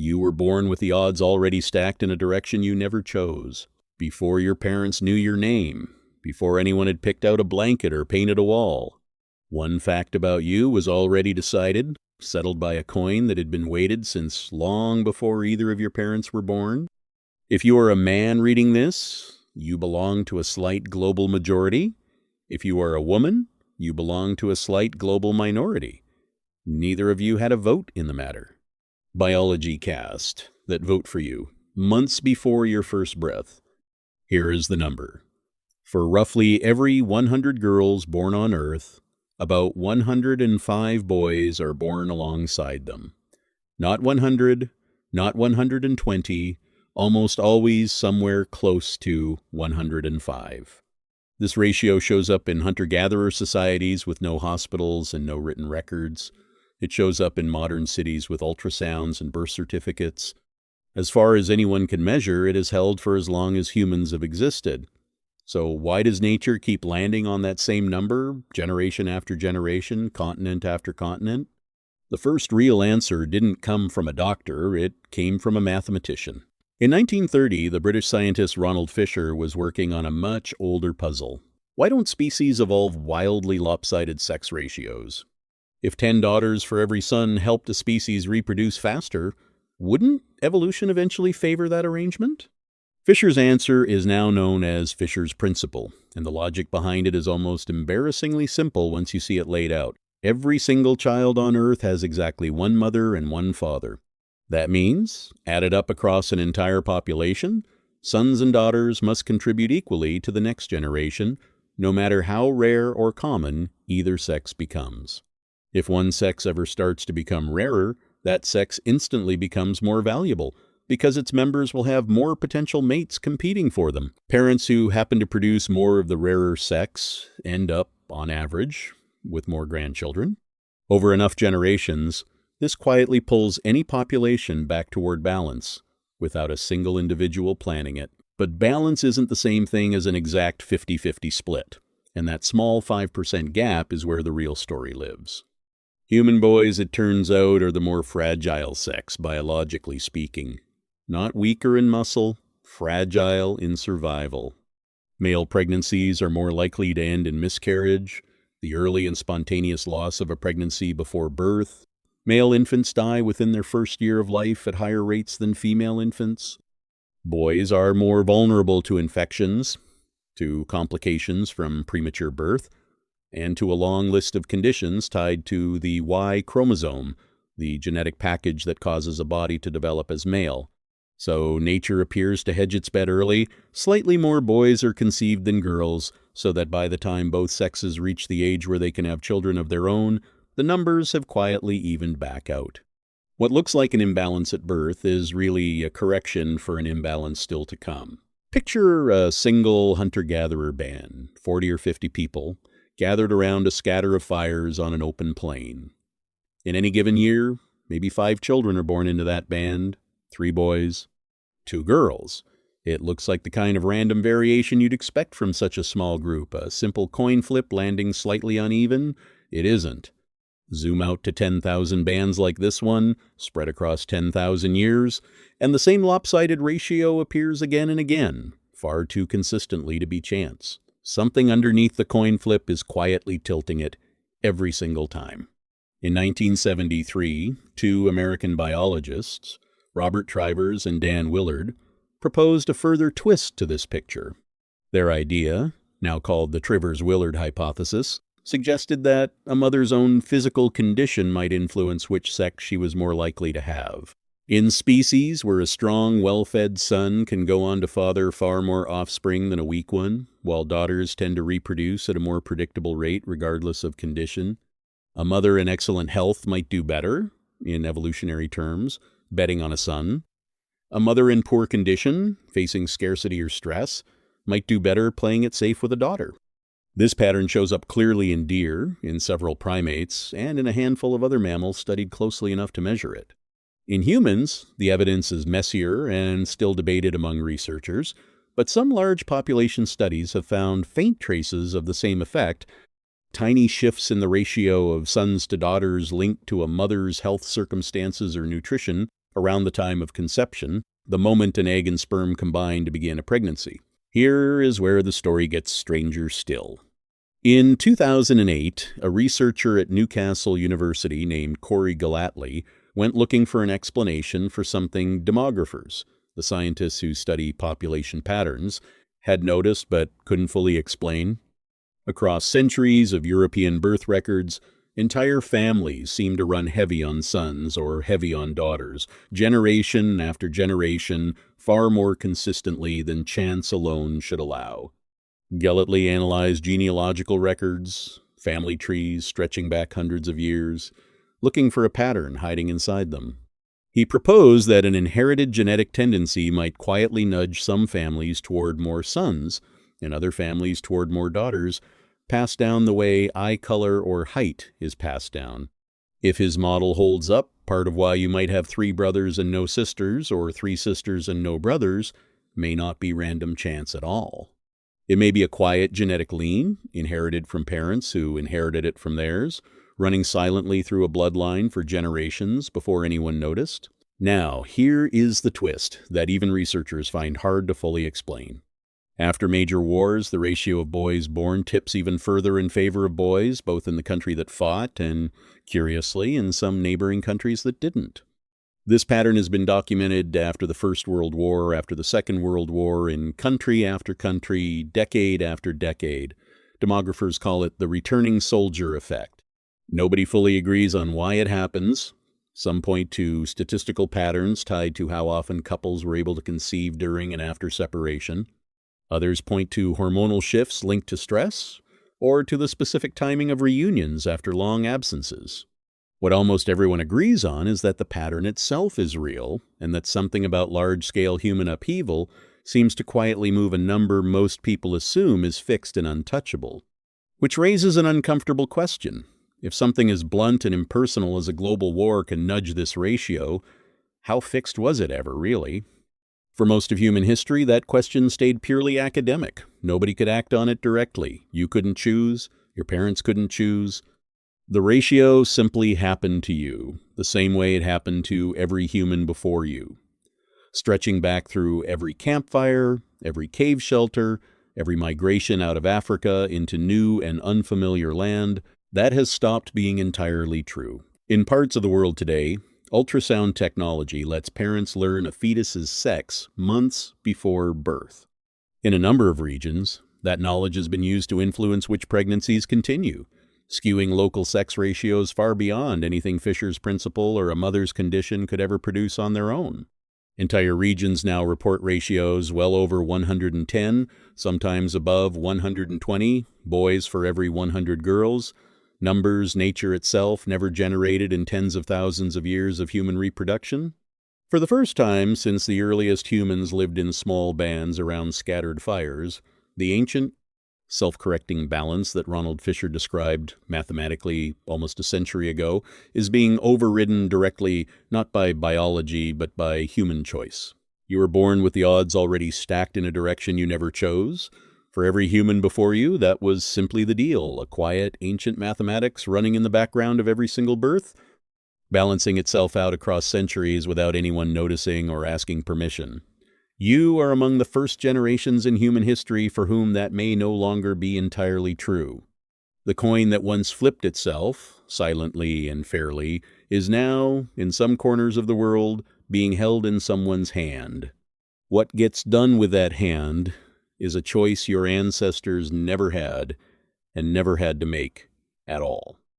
You were born with the odds already stacked in a direction you never chose, before your parents knew your name, before anyone had picked out a blanket or painted a wall. One fact about you was already decided, settled by a coin that had been weighted since long before either of your parents were born. If you are a man reading this, you belong to a slight global majority. If you are a woman, you belong to a slight global minority. Neither of you had a vote in the matter. Biology cast that vote for you months before your first breath. Here is the number. For roughly every 100 girls born on Earth, about 105 boys are born alongside them. Not 100, not 120, almost always somewhere close to 105. This ratio shows up in hunter-gatherer societies with no hospitals and no written records. It shows up in modern cities with ultrasounds and birth certificates. As far as anyone can measure, it has held for as long as humans have existed. So why does nature keep landing on that same number, generation after generation, continent after continent? The first real answer didn't come from a doctor, it came from a mathematician. In 1930, the British scientist Ronald Fisher was working on a much older puzzle. Why don't species evolve wildly lopsided sex ratios? If 10 daughters for every son helped a species reproduce faster, wouldn't evolution eventually favor that arrangement? Fisher's answer is now known as Fisher's principle, and the logic behind it is almost embarrassingly simple once you see it laid out. Every single child on Earth has exactly one mother and one father. That means, added up across an entire population, sons and daughters must contribute equally to the next generation, no matter how rare or common either sex becomes. If one sex ever starts to become rarer, that sex instantly becomes more valuable, because its members will have more potential mates competing for them. Parents who happen to produce more of the rarer sex end up, on average, with more grandchildren. Over enough generations, this quietly pulls any population back toward balance, without a single individual planning it. But balance isn't the same thing as an exact 50-50 split, and that small 5% gap is where the real story lives. Human boys, it turns out, are the more fragile sex, biologically speaking. Not weaker in muscle, fragile in survival. Male pregnancies are more likely to end in miscarriage, the early and spontaneous loss of a pregnancy before birth. Male infants die within their first year of life at higher rates than female infants. Boys are more vulnerable to infections, to complications from premature birth, and to a long list of conditions tied to the Y chromosome, the genetic package that causes a body to develop as male. So nature appears to hedge its bet early. Slightly more boys are conceived than girls, so that by the time both sexes reach the age where they can have children of their own, the numbers have quietly evened back out. What looks like an imbalance at birth is really a correction for an imbalance still to come. Picture a single hunter-gatherer band, 40 or 50 people, gathered around a scatter of fires on an open plain. In any given year, maybe 5 children are born into that band, 3 boys, 2 girls. It looks like the kind of random variation you'd expect from such a small group, a simple coin flip landing slightly uneven. It isn't. Zoom out to 10,000 bands like this one, spread across 10,000 years, and the same lopsided ratio appears again and again, far too consistently to be chance. Something underneath the coin flip is quietly tilting it every single time. In 1973, 2 American biologists, Robert Trivers and Dan Willard, proposed a further twist to this picture. Their idea, now called the Trivers-Willard Hypothesis, suggested that a mother's own physical condition might influence which sex she was more likely to have. In species where a strong, well-fed son can go on to father far more offspring than a weak one, while daughters tend to reproduce at a more predictable rate regardless of condition, a mother in excellent health might do better, in evolutionary terms, betting on a son. A mother in poor condition, facing scarcity or stress, might do better playing it safe with a daughter. This pattern shows up clearly in deer, in several primates, and in a handful of other mammals studied closely enough to measure it. In humans, the evidence is messier and still debated among researchers, but some large population studies have found faint traces of the same effect, tiny shifts in the ratio of sons to daughters linked to a mother's health circumstances or nutrition around the time of conception, the moment an egg and sperm combine to begin a pregnancy. Here is where the story gets stranger still. In 2008, a researcher at Newcastle University named Corry Gellatly went looking for an explanation for something demographers, the scientists who study population patterns, had noticed but couldn't fully explain. Across centuries of European birth records, entire families seem to run heavy on sons or heavy on daughters, generation after generation, far more consistently than chance alone should allow. Gellatly analyzed genealogical records, family trees stretching back hundreds of years, looking for a pattern hiding inside them. He proposed that an inherited genetic tendency might quietly nudge some families toward more sons and other families toward more daughters, passed down the way eye color or height is passed down. If his model holds up, part of why you might have 3 brothers and no sisters, or 3 sisters and no brothers, may not be random chance at all. It may be a quiet genetic lean, inherited from parents who inherited it from theirs, running silently through a bloodline for generations before anyone noticed. Now, here is the twist that even researchers find hard to fully explain. After major wars, the ratio of boys born tips even further in favor of boys, both in the country that fought and, curiously, in some neighboring countries that didn't. This pattern has been documented after the First World War, after the Second World War, in country after country, decade after decade. Demographers call it the returning soldier effect. Nobody fully agrees on why it happens. Some point to statistical patterns tied to how often couples were able to conceive during and after separation. Others point to hormonal shifts linked to stress, or to the specific timing of reunions after long absences. What almost everyone agrees on is that the pattern itself is real, and that something about large-scale human upheaval seems to quietly move a number most people assume is fixed and untouchable. Which raises an uncomfortable question. If something as blunt and impersonal as a global war can nudge this ratio, how fixed was it ever, really? For most of human history, that question stayed purely academic. Nobody could act on it directly. You couldn't choose. Your parents couldn't choose. The ratio simply happened to you, the same way it happened to every human before you. Stretching back through every campfire, every cave shelter, every migration out of Africa into new and unfamiliar land, that has stopped being entirely true. In parts of the world today, ultrasound technology lets parents learn a fetus's sex months before birth. In a number of regions, that knowledge has been used to influence which pregnancies continue, skewing local sex ratios far beyond anything Fisher's principle or a mother's condition could ever produce on their own. Entire regions now report ratios well over 110, sometimes above 120, boys for every 100 girls, numbers nature itself never generated in tens of thousands of years of human reproduction. For the first time since the earliest humans lived in small bands around scattered fires, the ancient, self-correcting balance that Ronald Fisher described mathematically almost a century ago is being overridden directly not by biology but by human choice. You were born with the odds already stacked in a direction you never chose. For every human before you, that was simply the deal, a quiet, ancient mathematics running in the background of every single birth, balancing itself out across centuries without anyone noticing or asking permission. You are among the first generations in human history for whom that may no longer be entirely true. The coin that once flipped itself, silently and fairly, is now, in some corners of the world, being held in someone's hand. What gets done with that hand is a choice your ancestors never had and never had to make at all.